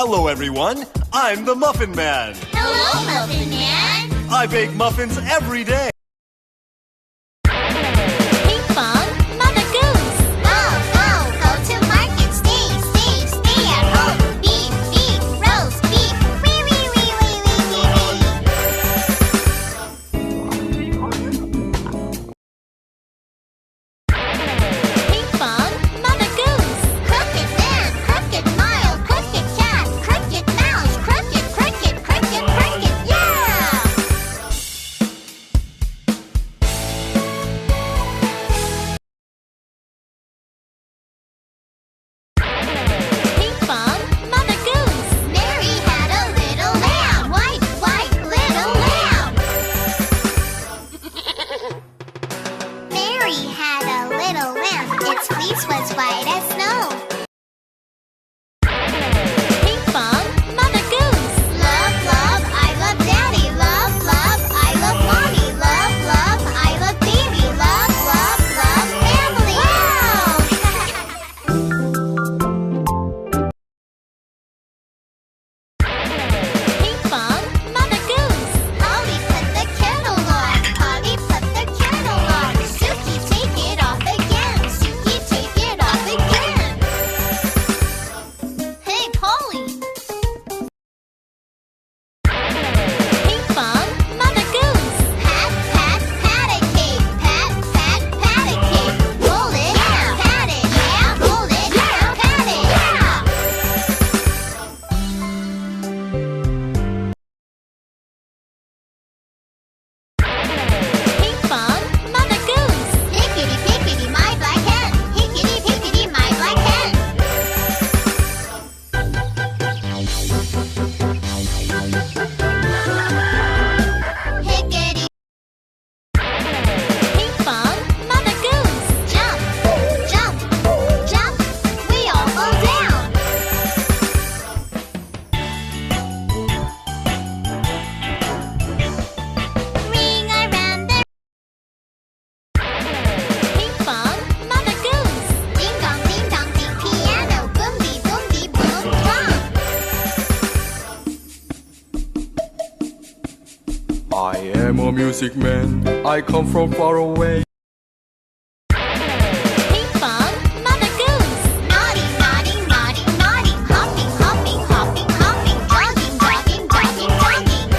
Hello, everyone. I'm the Muffin Man. Hello, Muffin Man. I bake muffins every day. Ping pong, Mother Goose. Go, go, go to market. Stay, stay, stay at home. Beef, beef, roast beef. Wee, wee, wee, wee, wee, wee, wee. Ping pong, Mother Goose. Crooked man, crooked mile, crooked cat, crooked mouse, crooked, crooked, crooked, crooked, yeah! Ping pong, Mother Goose. Mary had a little lamb, white, white, little lamb. Mary had a little lamb, its fleece was white as snow. Ping pong, Mother Goose. Love, love, I love Daddy. Love, love, I love Mommy. Love, love, I love Baby. Love, love, love family. Ping pong, Mother Goose. Polly put the kettle on. Polly put the kettle on. Suki, take it off again. Suki, take it off again. Hey, Polly. Ping pong, Mother Goose. Pat, pat, pat a cake. Pat, pat, pat a cake. Roll it out. Pat it, yeah. Roll it out. Pat it, yeah. Ping pong, Mother Goose. Hickety, pickety, my black hen. Hickety, pickety, my black hen. Hickety. Ping pong, Mother Goose. Jump, jump, jump. We all fall down. Ring around the Ping pong, Mother Goose. Ding dong, ding dong, ding piano. Boom dee boom dee boom drum. I am a music man. I come from far away. Ping pong, Mother Goose. Naughty, naughty, naughty, naughty. Hopping, hopping, hopping, hopping. Jogging, jogging, jogging, jogging.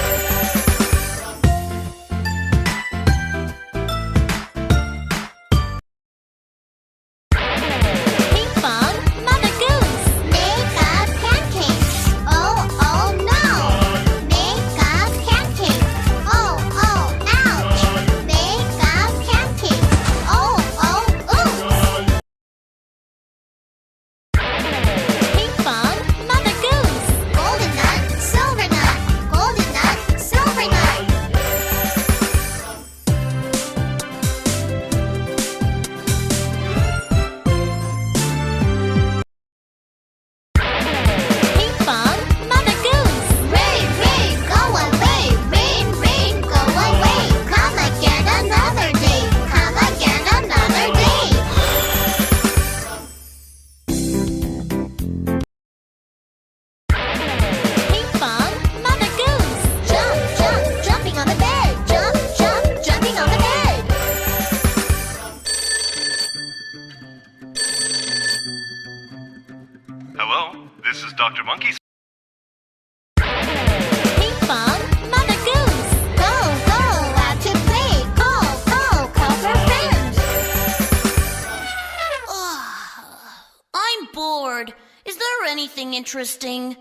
Ping pong, Mother Goose. Make up pancakes. Oh, oh no. Make up pancakes. Oh, oh, ouch. Make up pancakes. Oh, oh, oops. Ping pong, Mother Goose. Golden nut, silver nut. Golden nut, silver nut. Ping pong, Mother Goose. Rain, rain, go away. Rain, rain, go away. Come again another day. Come again another day. Ping pong, Mother Goose. Jump, jump, jumping on the bed. Jump, jump, jumping on the bed. Hello, this is Dr. Monkey. Ping pong, Mother Goose. Go, go, out to play. Call, call, call for friends. I'm bored. Is there anything interesting?